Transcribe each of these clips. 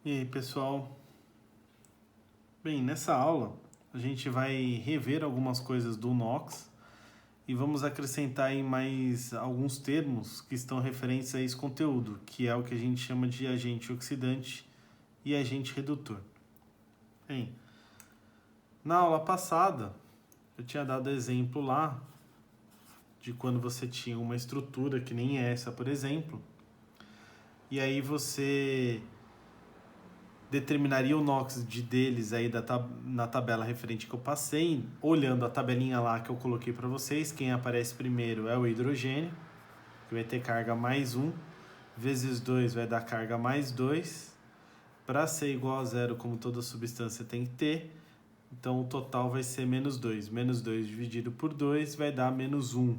E aí, pessoal? Bem, nessa aula a gente vai rever algumas coisas do NOx e vamos acrescentar aí mais alguns termos que estão referentes a esse conteúdo, que é o que a gente chama de agente oxidante e agente redutor. Bem, na aula passada eu tinha dado exemplo lá de quando você tinha uma estrutura que nem essa, por exemplo, e aí você determinaria o NOx deles aí na tabela referente que eu passei, olhando a tabelinha lá que eu coloquei para vocês. Quem aparece primeiro é o hidrogênio, que vai ter carga mais 1, vezes 2 vai dar carga mais 2. Para ser igual a zero, como toda substância tem que ter, então o total vai ser menos 2. Menos 2 dividido por 2 vai dar menos 1,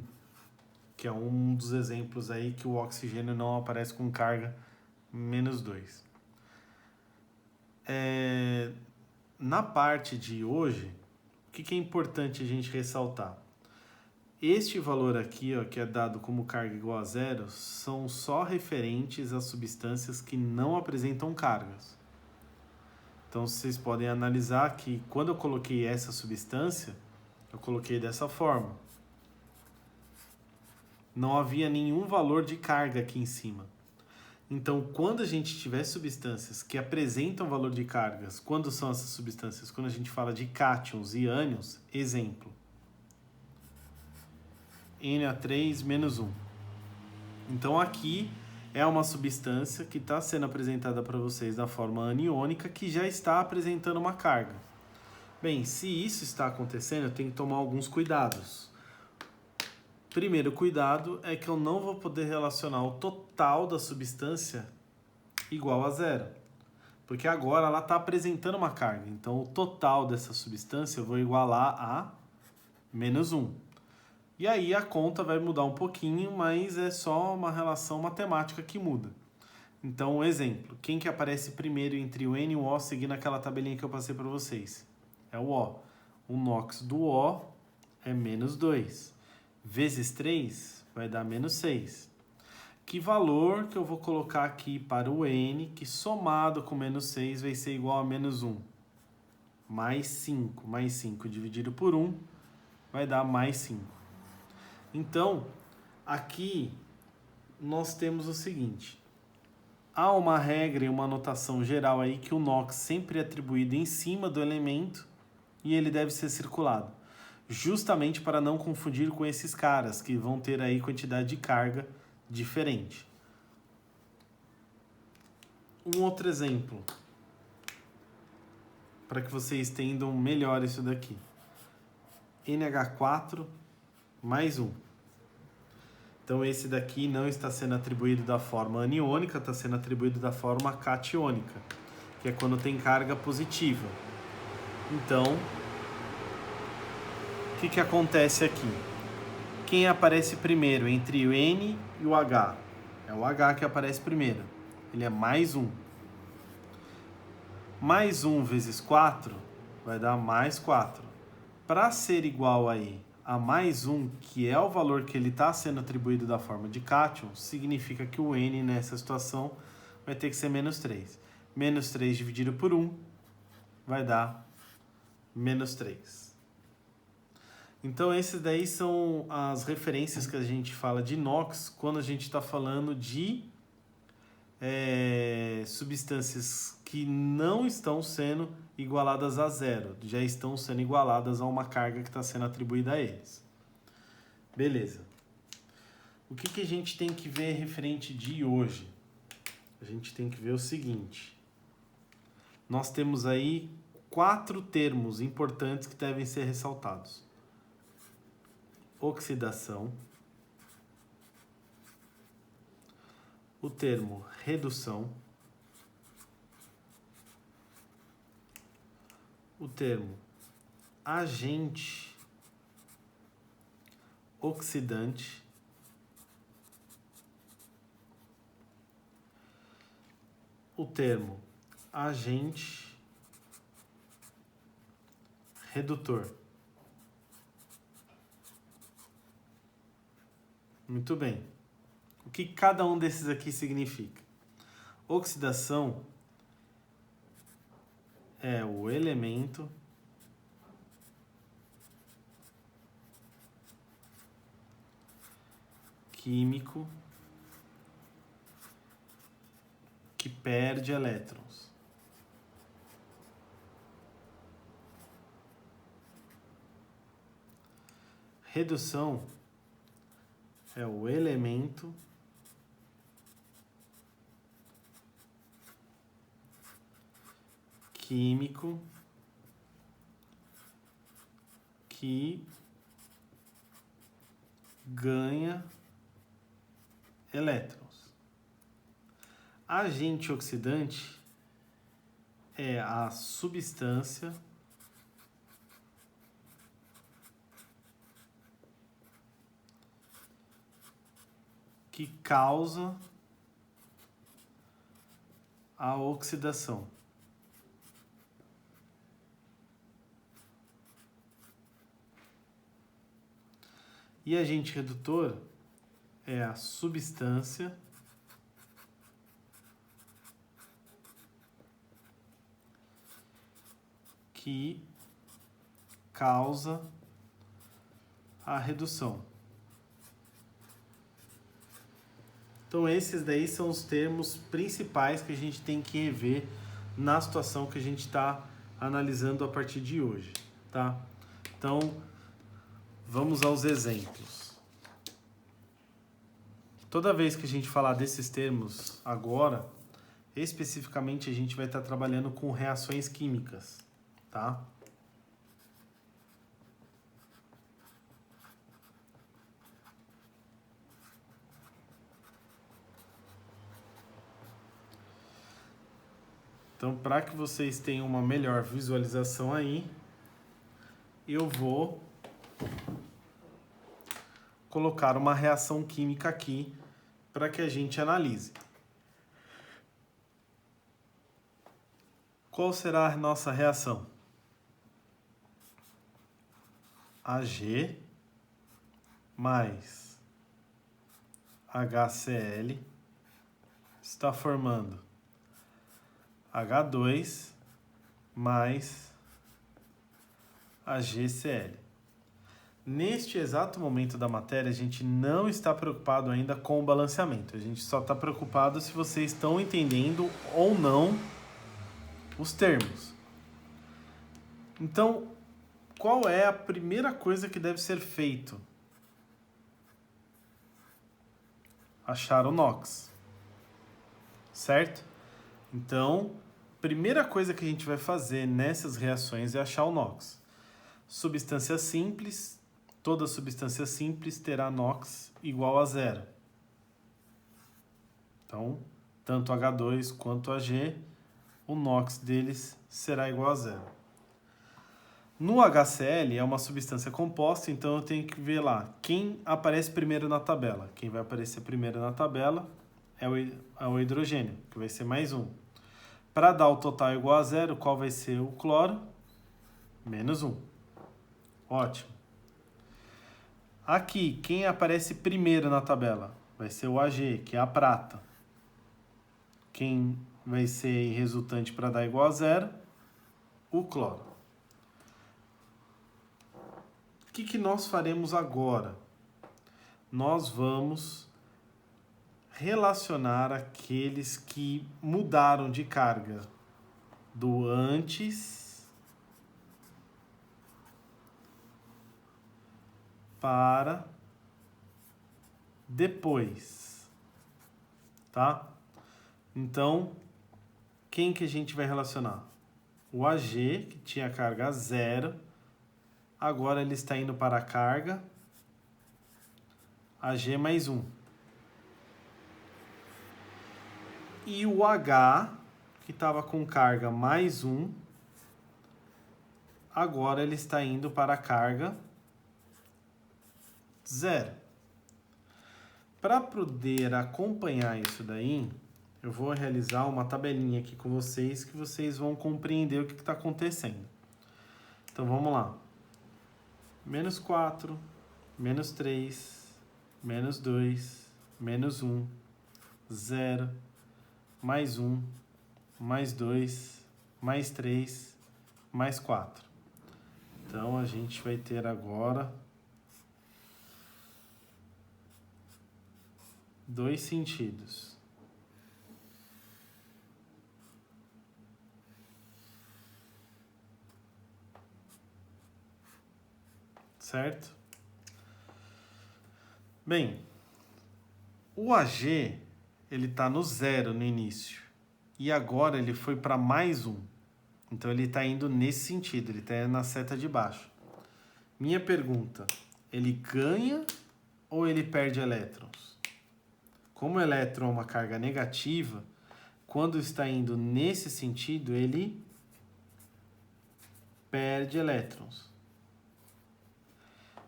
que é um dos exemplos aí que o oxigênio não aparece com carga menos 2. Na parte de hoje, o que é importante a gente ressaltar? Este valor aqui, ó, que é dado como carga igual a zero, são só referentes a substâncias que não apresentam cargas. Então, vocês podem analisar que quando eu coloquei essa substância, eu coloquei dessa forma. Não havia nenhum valor de carga aqui em cima. Então, quando a gente tiver substâncias que apresentam valor de cargas, quando são essas substâncias? Quando a gente fala de cátions e ânions, exemplo, Na3-1. Então, aqui é uma substância que está sendo apresentada para vocês da forma aniônica, que já está apresentando uma carga. Bem, se isso está acontecendo, eu tenho que tomar alguns cuidados. Primeiro cuidado é que eu não vou poder relacionar o total da substância igual a zero, porque agora ela está apresentando uma carga. Então, o total dessa substância eu vou igualar a menos 1. E aí a conta vai mudar um pouquinho, mas é só uma relação matemática que muda. Então, um exemplo. Quem que aparece primeiro entre o N e o O, seguindo aquela tabelinha que eu passei para vocês? É o O. O NOx do O é menos 2. Vezes 3 vai dar menos 6. Que valor que eu vou colocar aqui para o N, que somado com menos 6 vai ser igual a menos 1? Mais 5. Mais 5 dividido por 1 vai dar mais 5. Então, aqui nós temos o seguinte. Há uma regra e uma anotação geral aí que o NOx sempre é atribuído em cima do elemento e ele deve ser circulado, justamente para não confundir com esses caras que vão ter aí quantidade de carga diferente. Um outro exemplo, para que vocês entendam melhor isso daqui. NH4 mais 1. Então esse daqui não está sendo atribuído da forma aniônica, está sendo atribuído da forma catiônica, que é quando tem carga positiva. Então, o que acontece aqui? Quem aparece primeiro entre o N e o H? É o H que aparece primeiro. Ele é mais 1. Mais 1 vezes 4 vai dar mais 4. Para ser igual aí a mais 1, que é o valor que ele está sendo atribuído da forma de cátion, significa que o N nessa situação vai ter que ser menos 3. Menos 3 dividido por 1 vai dar menos 3. Então, esses daí são as referências que a gente fala de NOx quando a gente está falando de substâncias que não estão sendo igualadas a zero, já estão sendo igualadas a uma carga que está sendo atribuída a eles. Beleza. O que a gente tem que ver referente de hoje? A gente tem que ver o seguinte. Nós temos aí 4 termos importantes que devem ser ressaltados. Oxidação, o termo redução, o termo agente oxidante, o termo agente redutor. Muito bem. O que cada um desses aqui significa? Oxidação é o elemento químico que perde elétrons. Redução é o elemento químico que ganha elétrons. Agente oxidante é a substância que causa a oxidação. E agente redutor é a substância que causa a redução. Então esses daí são os termos principais que a gente tem que rever na situação que a gente está analisando a partir de hoje, tá? Então vamos aos exemplos. Toda vez que a gente falar desses termos agora, especificamente a gente vai estar trabalhando com reações químicas, tá? Então, para que vocês tenham uma melhor visualização aí, eu vou colocar uma reação química aqui para que a gente analise. Qual será a nossa reação? Ag mais HCl está formando H2 mais AgCl. Neste exato momento da matéria, a gente não está preocupado ainda com o balanceamento. A gente só está preocupado se vocês estão entendendo ou não os termos. Então, qual é a primeira coisa que deve ser feito? Achar o NOx. Certo? Então, primeira coisa que a gente vai fazer nessas reações é achar o NOx. Substância simples, toda substância simples terá NOx igual a zero. Então, tanto H2 quanto Ag, o NOx deles será igual a zero. No HCl é uma substância composta, então eu tenho que ver lá quem aparece primeiro na tabela. Quem vai aparecer primeiro na tabela é o hidrogênio, que vai ser mais um. Para dar o total igual a zero, qual vai ser o cloro? Menos um. Ótimo. Aqui, quem aparece primeiro na tabela? Vai ser o Ag, que é a prata. Quem vai ser resultante para dar igual a zero? O cloro. O que nós faremos agora? Nós vamos relacionar aqueles que mudaram de carga do antes para depois, tá? Então, quem que a gente vai relacionar? O Ag, que tinha carga zero, agora ele está indo para a carga Ag mais 1. E o H, que estava com carga mais 1, agora ele está indo para a carga 0. Para poder acompanhar isso daí, eu vou realizar uma tabelinha aqui com vocês, que vocês vão compreender o que está acontecendo. Então vamos lá. Menos 4, menos 3, menos 2, menos 1, 0, mais 1, mais 2, mais 3, mais 4. Então, a gente vai ter agora 2 sentidos. Certo? Bem, o AG, ele está no 0 no início. E agora ele foi para mais 1. Então ele está indo nesse sentido, ele está na seta de baixo. Minha pergunta, ele ganha ou ele perde elétrons? Como o elétron é uma carga negativa, quando está indo nesse sentido, ele perde elétrons.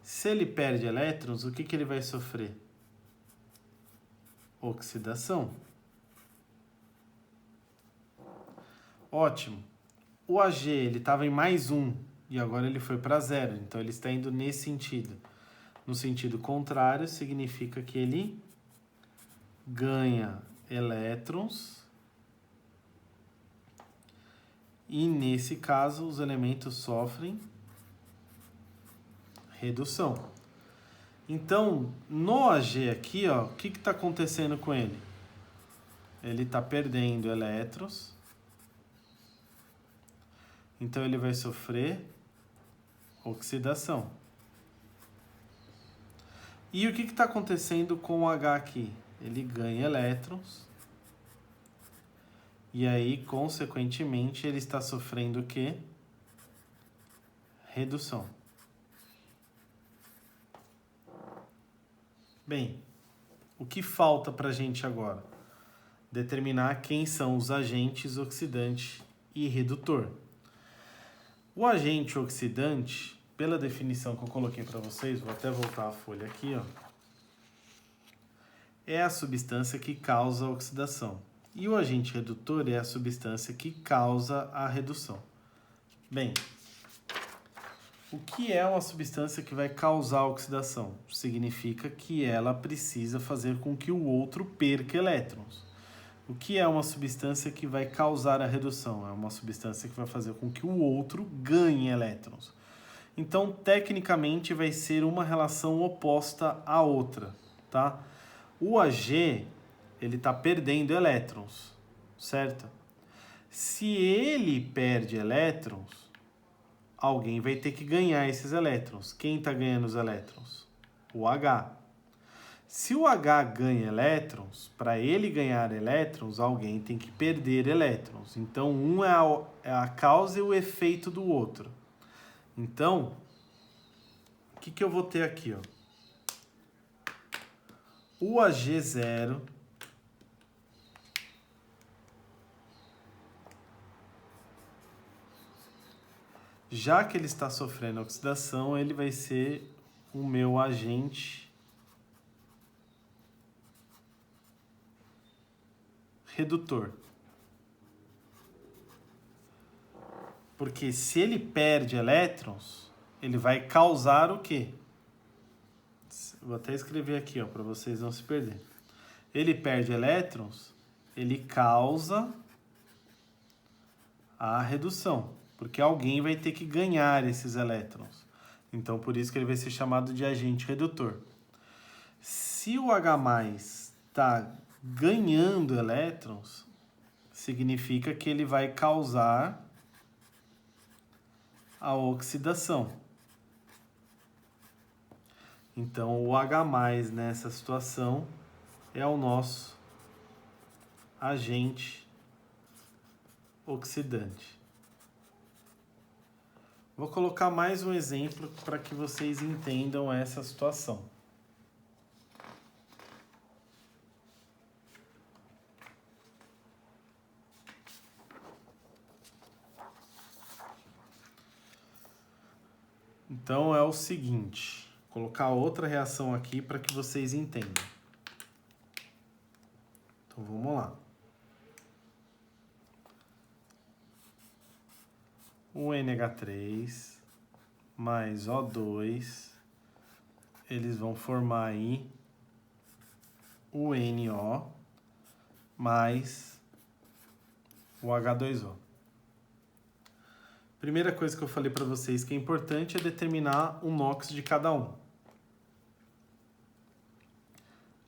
Se ele perde elétrons, o que ele vai sofrer? Oxidação. Ótimo. O AG ele estava em mais 1 e agora ele foi para 0. Então ele está indo nesse sentido. No sentido contrário, significa que ele ganha elétrons. E nesse caso, os elementos sofrem redução. Então, no AG aqui, ó, o que está acontecendo com ele? Ele está perdendo elétrons. Então, ele vai sofrer oxidação. E o que está acontecendo com o H aqui? Ele ganha elétrons. E aí, consequentemente, ele está sofrendo o quê? Redução. Bem, o que falta para a gente agora? Determinar quem são os agentes oxidante e redutor. O agente oxidante, pela definição que eu coloquei para vocês, vou até voltar a folha aqui, ó, é a substância que causa a oxidação. E o agente redutor é a substância que causa a redução. Bem, o que é uma substância que vai causar a oxidação? Significa que ela precisa fazer com que o outro perca elétrons. O que é uma substância que vai causar a redução? É uma substância que vai fazer com que o outro ganhe elétrons. Então, tecnicamente, vai ser uma relação oposta à outra, tá? O AG, ele está perdendo elétrons, certo? Se ele perde elétrons, alguém vai ter que ganhar esses elétrons. Quem está ganhando os elétrons? O H. Se o H ganha elétrons, para ele ganhar elétrons, alguém tem que perder elétrons. Então, um é a causa e o efeito do outro. Então, o que eu vou ter aqui? Ó? O AG0 já que ele está sofrendo oxidação, ele vai ser o meu agente redutor. Porque se ele perde elétrons, ele vai causar o quê? Vou até escrever aqui, ó, para vocês não se perderem. Ele perde elétrons, ele causa a redução, porque alguém vai ter que ganhar esses elétrons. Então, por isso que ele vai ser chamado de agente redutor. Se o H+ está ganhando elétrons, significa que ele vai causar a oxidação. Então, o H+ nessa situação é o nosso agente oxidante. Vou colocar mais um exemplo para que vocês entendam essa situação. Então é o seguinte, vou colocar outra reação aqui para que vocês entendam. Então vamos lá. O NH3 mais O2, eles vão formar aí o NO mais o H2O. Primeira coisa que eu falei para vocês que é importante é determinar o NOx de cada um.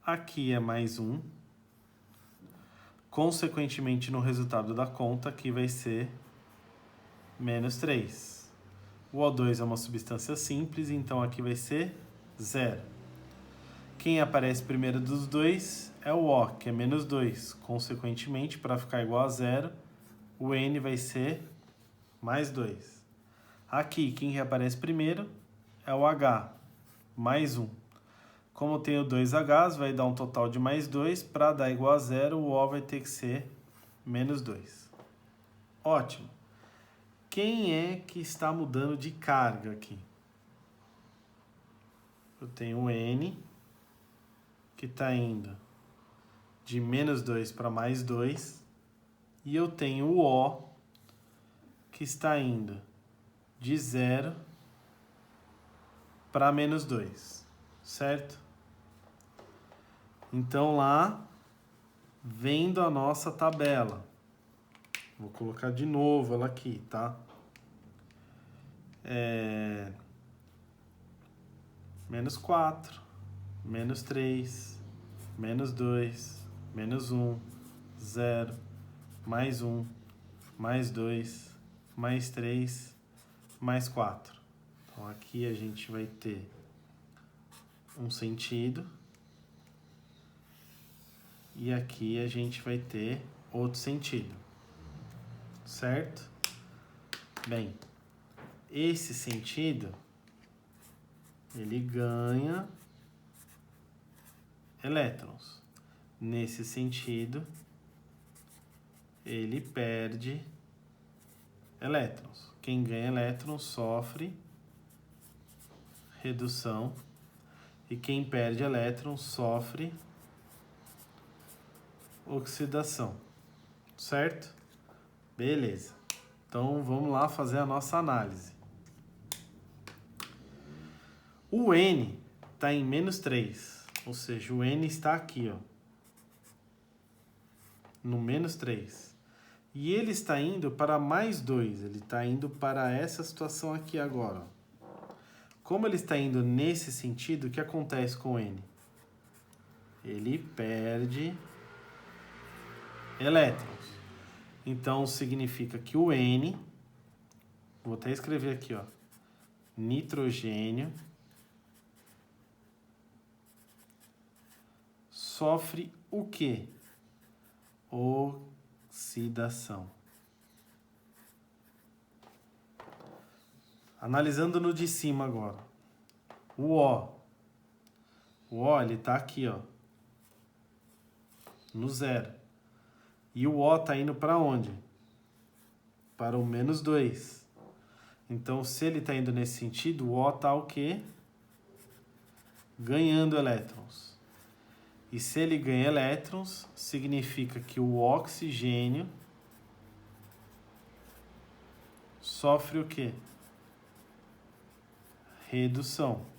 Aqui é mais 1. Consequentemente, no resultado da conta, aqui vai ser menos 3. O O2 é uma substância simples, então aqui vai ser 0. Quem aparece primeiro dos dois é o O, que é menos 2. Consequentemente, para ficar igual a 0, o N vai ser mais 2. Aqui, quem reaparece primeiro é o H, mais 1. Como tem o 2Hs, vai dar um total de mais 2. Para dar igual a 0, o O vai ter que ser menos 2. Ótimo. Quem é que está mudando de carga aqui? Eu tenho o N, que está indo de menos 2 para mais 2. E eu tenho o O, que está indo de 0 para menos 2. Certo? Então, lá, vendo a nossa tabela, vou colocar de novo ela aqui, tá? Menos 4, menos 3, menos 2, menos 1, 0, mais 1, mais 2, mais 3, mais 4. Então, aqui a gente vai ter um sentido. E aqui a gente vai ter outro sentido, certo? Bem, esse sentido, ele ganha elétrons. Nesse sentido, ele perde elétrons. Quem ganha elétrons sofre redução e quem perde elétrons sofre oxidação, certo? Beleza. Então, vamos lá fazer a nossa análise. O N está em menos 3, ou seja, o N está aqui, ó, no menos 3. E ele está indo para mais 2, ele está indo para essa situação aqui agora. Como ele está indo nesse sentido, o que acontece com o N? Ele perde elétrons. Então, significa que o N, vou até escrever aqui, ó, nitrogênio, sofre o quê? Oxidação. Analisando no de cima agora. O O, ele tá aqui, ó, no 0. E o O tá indo para onde? Para o menos 2. Então, se ele tá indo nesse sentido, o O tá o quê? Ganhando elétrons. E se ele ganha elétrons, significa que o oxigênio sofre o quê? Redução.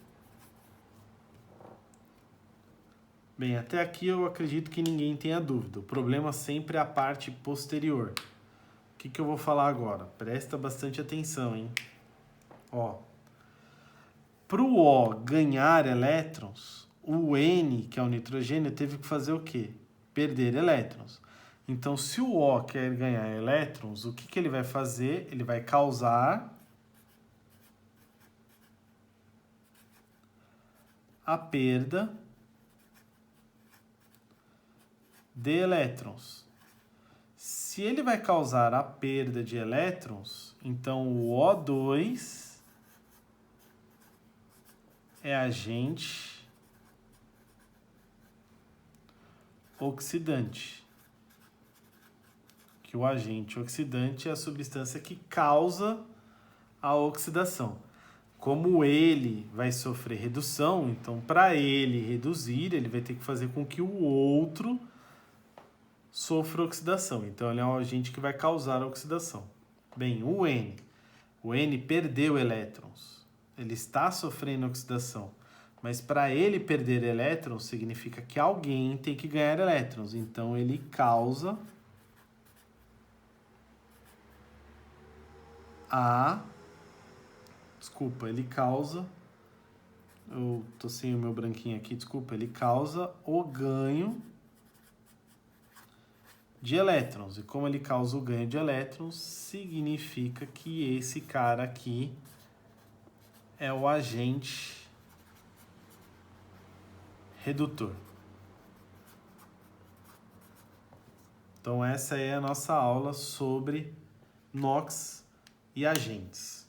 Bem, até aqui eu acredito que ninguém tenha dúvida. O problema sempre é a parte posterior. O que eu vou falar agora? Presta bastante atenção, hein? Ó, para o O ganhar elétrons, o N, que é o nitrogênio, teve que fazer o quê? Perder elétrons. Então, se o O quer ganhar elétrons, o que ele vai fazer? Ele vai causar a perda de elétrons. Se ele vai causar a perda de elétrons, então o O2 é agente oxidante. Que o agente oxidante é a substância que causa a oxidação. Como ele vai sofrer redução, então para ele reduzir, ele vai ter que fazer com que o outro sofra oxidação. Então ele é um agente que vai causar a oxidação. Bem, o N perdeu elétrons. Ele está sofrendo oxidação. Mas para ele perder elétrons, significa que alguém tem que ganhar elétrons. Então, ele causa Desculpa, ele causa... Eu tô sem o meu branquinho aqui, desculpa. Ele causa o ganho de elétrons. E como ele causa o ganho de elétrons, significa que esse cara aqui é o agente redutor. Então essa é a nossa aula sobre NOx e agentes.